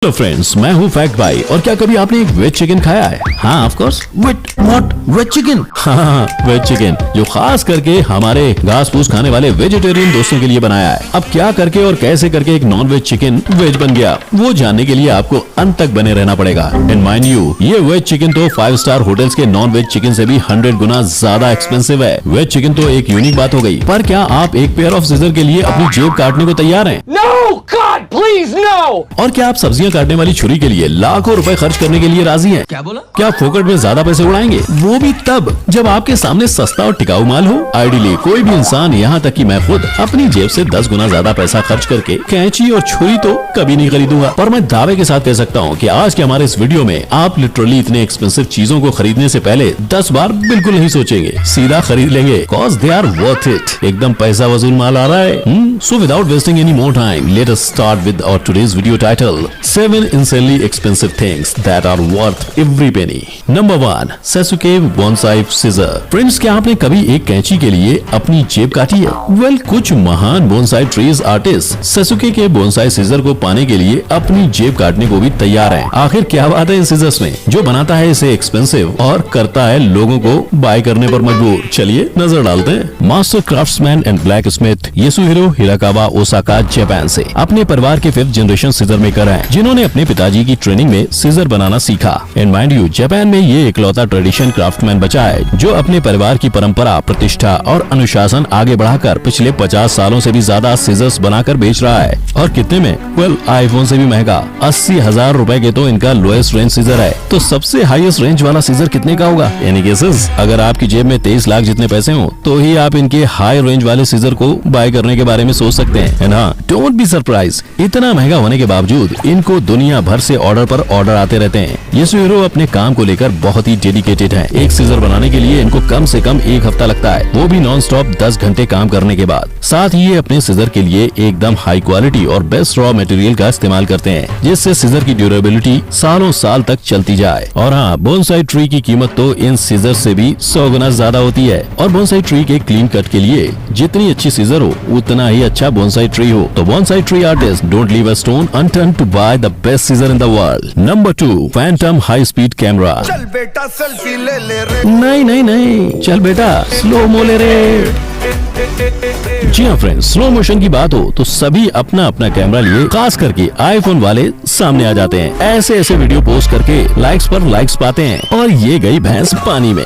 Hello friends, मैं हूँ fact भाई। और क्या कभी आपने एक वेज चिकन खाया है? हाँ of course. What veg chicken? हाँ वेज चिकन, जो खास करके हमारे घास फूस खाने वाले वेजिटेरियन दोस्तों के लिए बनाया है। अब क्या करके और कैसे करके एक नॉन वेज चिकन वेज बन गया, वो जानने के लिए आपको अंत तक बने रहना पड़ेगा। एंड माइंड यू, ये वेज चिकन तो 5 स्टार होटल्स के नॉन वेज चिकन से भी 100 गुना ज्यादा एक्सपेंसिव है। वेज चिकन तो एक यूनिक बात हो गई, पर क्या आप एक पेयर ऑफ सीजर के लिए अपनी जेब काटने को तैयार हैं? No, God, please, no! और क्या आप सब्जियां काटने वाली छुरी के लिए लाखों रुपए खर्च करने के लिए राजी हैं? क्या बोला? क्या फोकट में ज्यादा पैसे उड़ाएंगे, वो भी तब जब आपके सामने सस्ता और टिकाऊ माल हो? आइडियली कोई भी इंसान, यहाँ तक कि मैं खुद, अपनी जेब से 10 गुना ज्यादा पैसा खर्च करके कैंची और छुरी तो कभी नहीं खरीदूंगा। पर मैं दावे के साथ कह सकता हूँ कि आज के हमारे इस वीडियो में आप लिटरली इतने एक्सपेंसिव चीजों को खरीदने से पहले 10 बार बिल्कुल नहीं सोचेंगे, सीधा खरीद लेंगे, cause they are worth it. एकदम पैसा वसूल माल आ रहा है। So without wasting any more time, let us start with our today's video title: 7 insanely expensive things that are worth every penny. Number 1, Sasuke Bonsai Scissor. Friends, क्या आपने कभी एक कैंची के लिए अपनी जेब काटी है? Well, कुछ महान बोनसाई ट्रीज आर्टिस्ट Sasuke के बोनसाई सीजर को पाने के लिए अपनी जेब काटने को भी तैयार हैं। आखिर क्या बात है इन सीजर्स में, जो बनाता है इसे एक्सपेंसिव और करता है लोगों को बाय करने पर मजबूर? चलिए नजर डालते हैं। Master craftsman and blacksmith Yasuhiro Hirakawa Osaka Japan से अपने परिवार के 5th जनरेशन सीजर मेकर हैं, जिन्होंने अपने पिताजी की ट्रेनिंग में सीजर बनाना सीखा। एंड माइंड यू, जापान में ये इकलौता ट्रेडिशन क्राफ्टमैन बचा है जो अपने परिवार की परंपरा, प्रतिष्ठा और अनुशासन आगे बढ़ाकर पिछले 50 सालों से भी ज्यादा सीजर्स बनाकर बेच रहा है। और कितने में? वेल, आईफोन से भी महंगा 80,000 रुपए के तो इनका लोएस्ट रेंज सीजर है। तो सबसे हाईएस्ट रेंज वाला सीजर कितने का होगा? Any guesses? अगर आपकी जेब में 23 लाख जितने पैसे हो तो ही आप इनके हाई रेंज वाले सीजर को बाय करने के बारे में सोच सकते हैं। एंड हाँ, डोंट बी सरप्राइज, इतना महंगा होने के बावजूद इनको दुनिया भर से ऑर्डर पर ऑर्डर आते रहते हैं। यासुहिरो अपने काम को लेकर बहुत ही डेडिकेटेड है। एक सीजर बनाने के लिए इनको कम से कम 1 हफ्ता लगता है, वो भी नॉन स्टॉप 10 घंटे काम करने के बाद। साथ ही ये अपने सीजर के लिए एकदम हाई क्वालिटी और बेस्ट रॉ मटेरियल का इस्तेमाल करते हैं, जिससे सीजर की ड्यूरेबिलिटी सालों साल तक चलती जाए। और हाँ, बोनसाई ट्री की कीमत तो इन सीजर से भी 100 गुना ज्यादा होती है। और बोनसाई ट्री के क्लीन कट के लिए जितनी अच्छी सीजर हो उतना ही अच्छा बोनसाई ट्री हो। तो bonsai tree artist don't leave a stone unturned to buy the best scissor in the world. Number 2, phantom high speed camera. चल बेटा सेल्फी ले ले रे। नहीं, चल बेटा स्लो मो ले रे। जी हाँ फ्रेंड्स, स्लो मोशन की बात हो तो सभी अपना अपना कैमरा लिए, खास करके आईफोन वाले सामने आ जाते हैं। ऐसे वीडियो पोस्ट करके लाइक्स पर लाइक्स पाते हैं, और ये गई भैंस पानी में।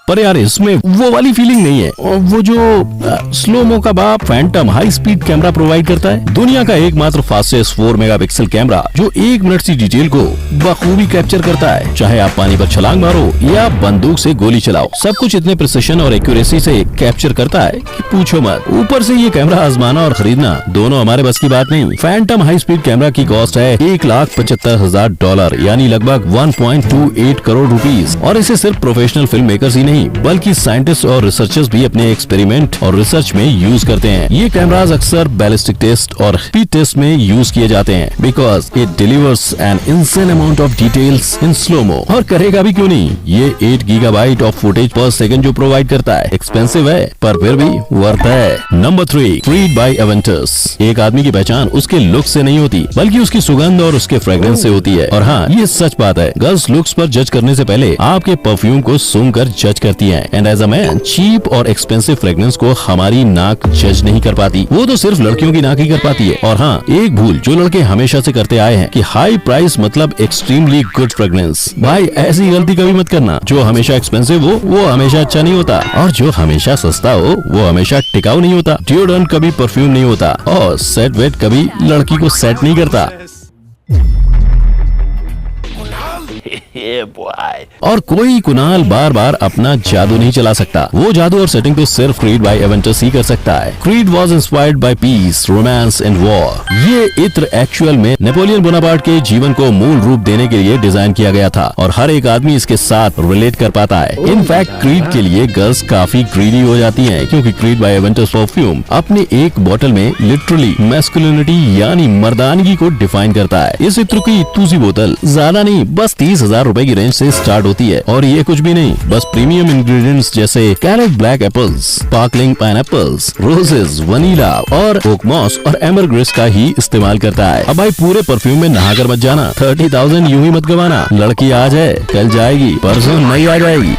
पर यार, इसमें वो वाली फीलिंग नहीं है। और वो जो स्लो मो का बाप Phantom high speed camera provide करता है, दुनिया का एकमात्र फास्टेस्ट 4 मेगापिक्सल कैमरा, जो 1 मिनट की डिटेल को बखूबी कैप्चर करता है। चाहे आप पानी पर छलांग मारो या बंदूक से गोली चलाओ, सब कुछ इतने प्रिसिशन और एक्यूरेसी से कैप्चर करता है कि पूछो मत। ऊपर से ये कैमरा आजमाना और खरीदना दोनों हमारे बस की बात नहीं। फैंटम हाई स्पीड कैमरा की कॉस्ट है $1,75,000, यानी लगभग 1.28 करोड़ रुपीज। और इसे सिर्फ प्रोफेशनल फिल्म मेकर्स ही नहीं, बल्कि साइंटिस्ट और रिसर्चर्स भी अपने एक्सपेरिमेंट और रिसर्च में यूज करते हैं। ये कैमरास अक्सर बैलिस्टिक टेस्ट और स्पीड टेस्ट में यूज किए जाते हैं, because it delivers an insane amount of details in slow mo. और करेगा भी क्यों नहीं, ये 8 gigabyte of footage per second जो प्रोवाइड करता है। एक्सपेंसिव है पर फिर भी वर्थ है। नंबर 3, फ्रीड बाय एवेंटर्स। एक आदमी की पहचान उसके लुक से नहीं होती, बल्कि उसकी सुगंध और उसके फ्रेग्रेंस से होती है। और हाँ, ये सच बात है, गर्ल्स लुक्स पर जज करने से पहले आपके परफ्यूम को सूंघकर जज करती है। And as a man, cheap और एक्सपेंसिव फ्रेग्रेंस को हमारी नाक जज नहीं कर पाती, वो तो सिर्फ लड़कियों की नाक ही कर पाती है। और हाँ, एक भूल जो लड़के हमेशा से करते आए हैं कि हाई प्राइस मतलब एक्सट्रीमली गुड फ्रेग्रेंस। भाई, ऐसी गलती कभी मत करना। जो हमेशा एक्सपेंसिव हो वो हमेशा अच्छा नहीं होता, और जो हमेशा सस्ता हो वो हमेशा टिकाऊ नहीं होता। डिओड्रेंट कभी परफ्यूम नहीं होता, और सेट वेट कभी लड़की को सेट नहीं करता। और कोई कुणाल बार बार अपना जादू नहीं चला सकता। वो जादू और सेटिंग तो सिर्फ क्रीड बाय एवेंटर्स ही कर सकता है। Creed was inspired by peace, romance and war. ये इत्र एक्चुअल में नेपोलियन बोनापार्ट के जीवन को मूल रूप देने के लिए डिजाइन किया गया था, और हर एक आदमी इसके साथ रिलेट कर पाता है। इनफैक्ट क्रीड के लिए गर्ल्स काफी ग्रीडी हो जाती हैं, क्योंकि क्रीड बाय एवेंटर्स परफ्यूम अपने एक बोतल में लिटरली मैस्कुलिनिटी यानी मर्दानगी को डिफाइन करता है। इस इत्र की इतनी सी बोतल ज्यादा नहीं, बस 30,000 रुपए की रेंज से स्टार्ट होती है। और ये कुछ भी नहीं, बस प्रीमियम इंग्रेडिएंट्स जैसे currant black apples, sparkling pineapples, roses, vanilla और ओकमॉस और एमरग्रेस का ही इस्तेमाल करता है। अब भाई पूरे परफ्यूम में नहाकर मत जाना, 30,000 यूं ही मत गवाना। लड़की आज है, कल जाएगी, परसों नहीं आ जाएगी।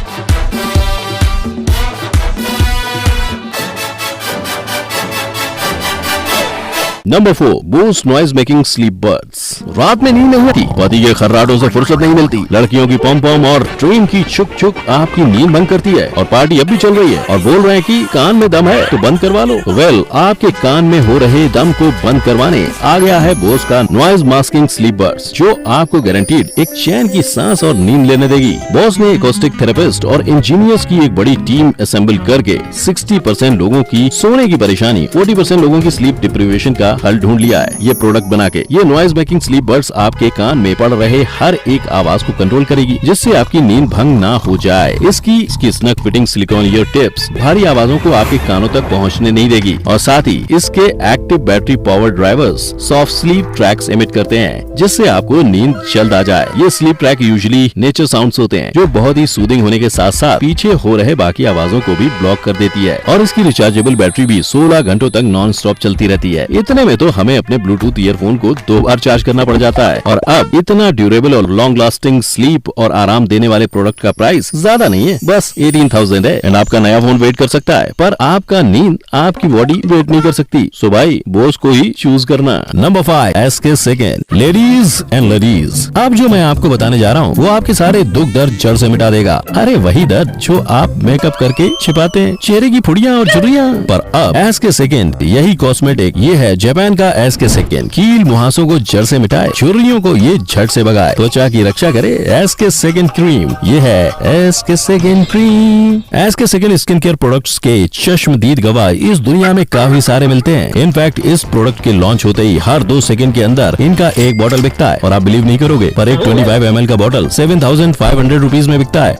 Number 4, boost noise making sleep buds. रात में नींद नहीं आती, पति के खर्राटों से फुर्सत नहीं मिलती, लड़कियों की पम पम और ट्रेन की छुक छुक आपकी नींद भंग करती है, और पार्टी अब भी चल रही है और बोल रहे हैं कि कान में दम है तो बंद करवा लो। वेल, आपके कान में हो रहे दम को बंद करवाने आ गया है बोस का नॉइज मास्किंग स्लीप बड्स, जो आपको गारंटीड एक चैन की सांस और नींद लेने देगी। बॉस ने एकॉस्टिक थेरेपिस्ट और इंजीनियर्स की एक बड़ी टीम असेंबल करके 60% लोगों की सोने की परेशानी, 40% लोगों की स्लीप डिप्रीवेशन का हल ढूंढ लिया है ये प्रोडक्ट बना के। ये नॉइज मेकिंग स्लीप बड्स आपके कान में पड़ रहे हर एक आवाज को कंट्रोल करेगी, जिससे आपकी नींद भंग ना हो जाए। इसकी snug fitting silicon year tips भारी आवाजों को आपके कानों तक पहुंचने नहीं देगी, और साथ ही इसके active battery power drivers soft sleep tracks emit करते हैं, जिससे आपको नींद जल्द आ जाए। ये sleep track usually nature sounds होते हैं, जो बहुत ही सूदिंग होने के साथ साथ पीछे हो रहे बाकी आवाजों को भी ब्लॉक कर देती है, और इसकी रिचार्जेबल बैटरी भी 16 घंटों तक नॉन स्टॉप चलती रहती है। इतने में तो हमें अपने ब्लूटूथ ईयरफोन को 2 बार चार्ज करना पड़ जाता है। और अब इतना ड्यूरेबल और लॉन्ग लास्टिंग स्लीप और आराम देने वाले प्रोडक्ट का प्राइस ज्यादा नहीं है, बस 18,000 है, एंड आपका नया फोन वेट कर सकता है, पर आपका नींद आपकी बॉडी वेट नहीं कर सकती। सो भाई, बोस को ही चूज करना। Number 5, SK second. Ladies and ladies, अब जो मैं आपको बताने जा रहा हूँ वो आपके सारे दुख दर्द जड़ से मिटा देगा। अरे वही दर्द जो आप मेकअप करके छिपाते हैं, चेहरे की फुड़ियाँ और झुर्रियाँ। पर अब SK सेकंड यही कॉस्मेटिक, ये है जापान का SK सेकंड। कील मुहासों को जड़ से मिटाए, झुर्रियों को ये झट से भगाए, त्वचा की रक्षा करे। SK सेकंड क्रीम, ये है SK second cream. SK second skin care products के चश्मदीद गवाह इस दुनिया में काफी सारे मिलते हैं। इनफैक्ट इस प्रोडक्ट के लॉन्च होते ही हर 2 सेकंड के अंदर इनका एक बॉटल बिकता है, और आप बिलीव नहीं करोगे, पर एक 25 ml का बॉटल 7,500 रुपीज में बिकता है,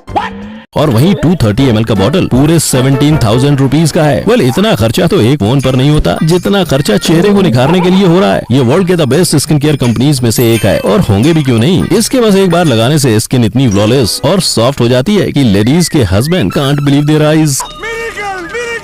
और वहीं 230 ml का बॉटल पूरे 17,000 रुपीज का है। वेल, इतना खर्चा तो एक फोन पर नहीं होता जितना खर्चा चेहरे को निखारने के लिए हो रहा है। ये वर्ल्ड के the best skin care companies में से एक है, और होंगे भी क्यों नहीं। इसके बस एक बार लगाने से स्किन इतनी फ्लॉलेस और सॉफ्ट हो जाती है कि लेडीज के husband can't believe their eyes.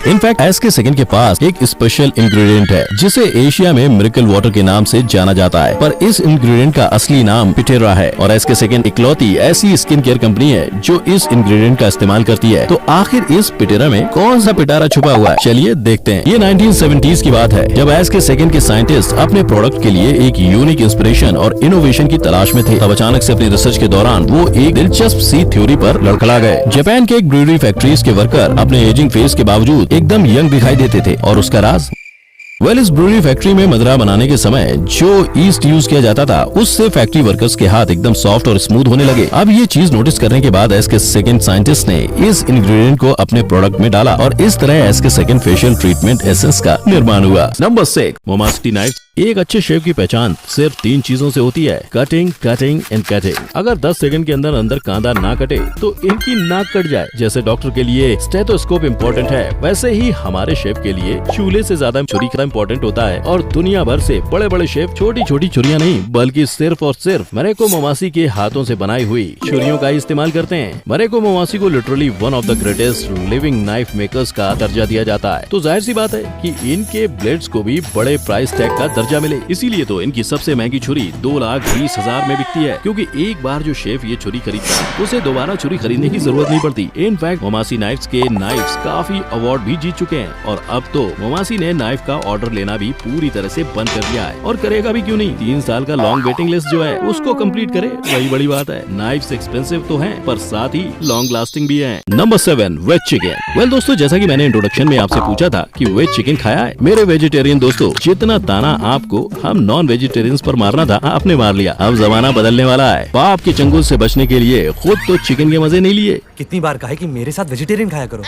In fact SK second के पास एक स्पेशल इंग्रेडिएंट है, जिसे एशिया में मिरेकल वाटर के नाम से जाना जाता है, पर इस इंग्रेडिएंट का असली नाम पिटेरा है, और SK सेकंड इकलौती ऐसी स्किन केयर कंपनी है जो इस इंग्रेडिएंट का इस्तेमाल करती है। तो आखिर इस पिटेरा में कौन सा पिटारा छुपा हुआ है, चलिए देखते हैं। ये 1970s की बात है, जब SK सेकंड के साइंटिस्ट अपने प्रोडक्ट के लिए एक यूनिक इंस्पिरेशन और इनोवेशन की तलाश में थे। तब अचानक से अपनी रिसर्च के दौरान वो एक दिलचस्प सी थ्योरी पर लड़खड़ा गए। जापान के एक ब्रूअरी फैक्ट्रीज के वर्कर अपने एजिंग फेस के बावजूद एकदम यंग दिखाई देते थे, और उसका राज? वेल, इस ब्रूअरी फैक्ट्री में मदिरा बनाने के समय जो ईस्ट यूज किया जाता था, उससे फैक्ट्री वर्कर्स के हाथ एकदम सॉफ्ट और स्मूथ होने लगे। अब ये चीज नोटिस करने के बाद SK सेकंड साइंटिस्ट ने इस इंग्रेडिएंट को अपने प्रोडक्ट में डाला, और इस तरह SK second facial treatment essence का निर्माण हुआ। नंबर 6, मोमास्टी नाइफ। एक अच्छे शेफ की पहचान सिर्फ 3 चीजों से होती है, कटिंग, कटिंग एंड कटिंग। अगर 10 सेकंड के अंदर कांदा ना कटे तो इनकी नाक कट जाए। जैसे डॉक्टर के लिए स्टेथोस्कोप इम्पोर्टेंट है, वैसे ही हमारे शेफ के लिए चूल्हे से ज्यादा छुरी का इम्पोर्टेंट होता है। और दुनिया भर से बड़े बड़े शेफ छोटी छोटी छुरियां नहीं, बल्कि सिर्फ और सिर्फ मरेको मोमासी के हाथों से बनाई हुई छुरियों का इस्तेमाल करते हैं। मरेको मोमासी को literally one of the greatest living knife makers का दर्जा दिया जाता है। तो जाहिर सी बात है कि इनके ब्लेड्स को भी बड़े प्राइस टैग का दर्जा मिले, इसीलिए तो इनकी सबसे महंगी छुरी 2,20,000 में बिकती है, क्योंकि एक बार जो शेफ ये छुरी खरीदता है उसे दोबारा छुरी खरीदने की जरूरत नहीं पड़ती। इनफैक्ट मोमासी नाइफ्स के नाइफ्स काफी अवार्ड भी जीत चुके हैं, और अब तो मोमासी ने नाइफ का ऑर्डर लेना भी पूरी तरह से बंद कर दिया है, और करेगा भी क्यों नहीं। 3 साल का लॉन्ग वेटिंग लिस्ट जो है उसको कंप्लीट करे, वही बड़ी बात है। नाइफ्स एक्सपेंसिव तो हैं, पर साथ ही लॉन्ग लास्टिंग भी है। Number 7, veg chicken. वेल दोस्तों, जैसा कि मैंने इंट्रोडक्शन में आपसे पूछा था कि वेज चिकन खाया है, मेरे वेजिटेरियन दोस्तों, जितना ताना आपको हम नॉन वेजिटेरियंस पर मारना था आपने मार लिया। अब जमाना बदलने वाला है। पाप के चंगुल से बचने के लिए खुद तो चिकन के मजे नहीं लिए। कितनी बार कहा है कि मेरे साथ वेजिटेरियन खाया करो,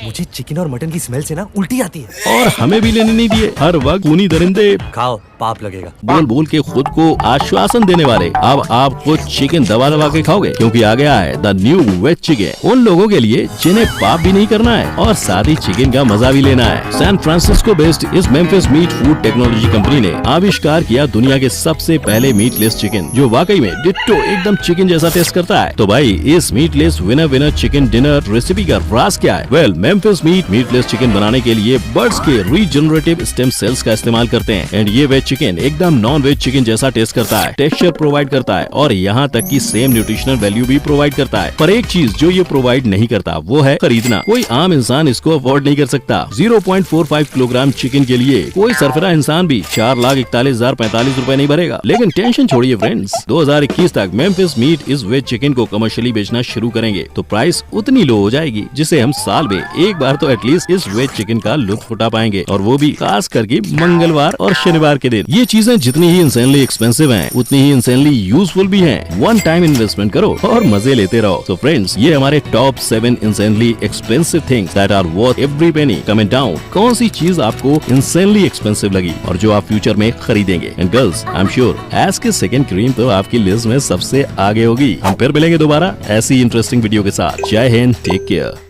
मुझे चिकन और मटन की स्मेल से ना उल्टी आती है। और हमें भी लेने नहीं दिए, हर वक्त ऊनी दरिंदे खाओ पाप लगेगा। बोल बोल के खुद को आश्वासन देने वाले अब आप खुद चिकन दबा दबा के खाओगे, क्योंकि आ गया है द न्यू वेज चिकन उन लोगों के लिए जिन्हें पाप भी नहीं करना है और साथ ही चिकन का मजा भी लेना है। सैन फ्रांसिस्को बेस्ड इस Memphis Meat food technology company ने आविष्कार किया दुनिया के सबसे पहले मीटलेस चिकन, जो वाकई में डिट्टो एकदम चिकन जैसा टेस्ट करता है। तो भाई इस meatless winner winner chicken dinner recipe का राज क्या है? Well, Memphis meat meatless chicken बनाने के लिए बर्ड्स के रीजनरेटिव स्टेम सेल्स का इस्तेमाल करते हैं एंड ये वेज चिकन एकदम नॉन वेज चिकन जैसा टेस्ट करता है, टेक्सचर प्रोवाइड करता है और यहाँ तक कि सेम न्यूट्रिशनल वैल्यू भी प्रोवाइड करता है। पर एक चीज जो ये प्रोवाइड नहीं करता वो है खरीदना। कोई आम इंसान इसको अफोर्ड नहीं कर सकता। 0.45 किलोग्राम चिकन के लिए कोई सरफरा इंसान भी 4,41,045 रुपए नहीं भरेगा। लेकिन टेंशन छोड़िए फ्रेंड्स, 2021 तक मेम्फिस मीट इस वेज चिकन को कमर्शियली बेचना शुरू करेंगे तो प्राइस उतनी लो हो जाएगी जिसे हम साल में एक बार तो एटलीस्ट इस वेज चिकन का लुत्फ उठा पाएंगे, और वो भी खास करके मंगलवार और शनिवार के दिन। ये चीजें जितनी ही इंसेनली एक्सपेंसिव हैं उतनी ही इंसेनली यूजफुल भी हैं। वन टाइम इन्वेस्टमेंट करो और मजे लेते रहो। तो फ्रेंड्स, ये हमारे top 7 insanely expensive things that are worth every penny. Comment down कौन सी चीज आपको इंसेनली एक्सपेंसिव लगी और जो आप फ्यूचर में खरीदेंगे। And girls, I am sure S के सेकंड क्रीम तो आपकी लिस्ट में सबसे आगे होगी। हम फिर मिलेंगे दोबारा ऐसी इंटरेस्टिंग वीडियो के साथ। जय हिंद, टेक केयर।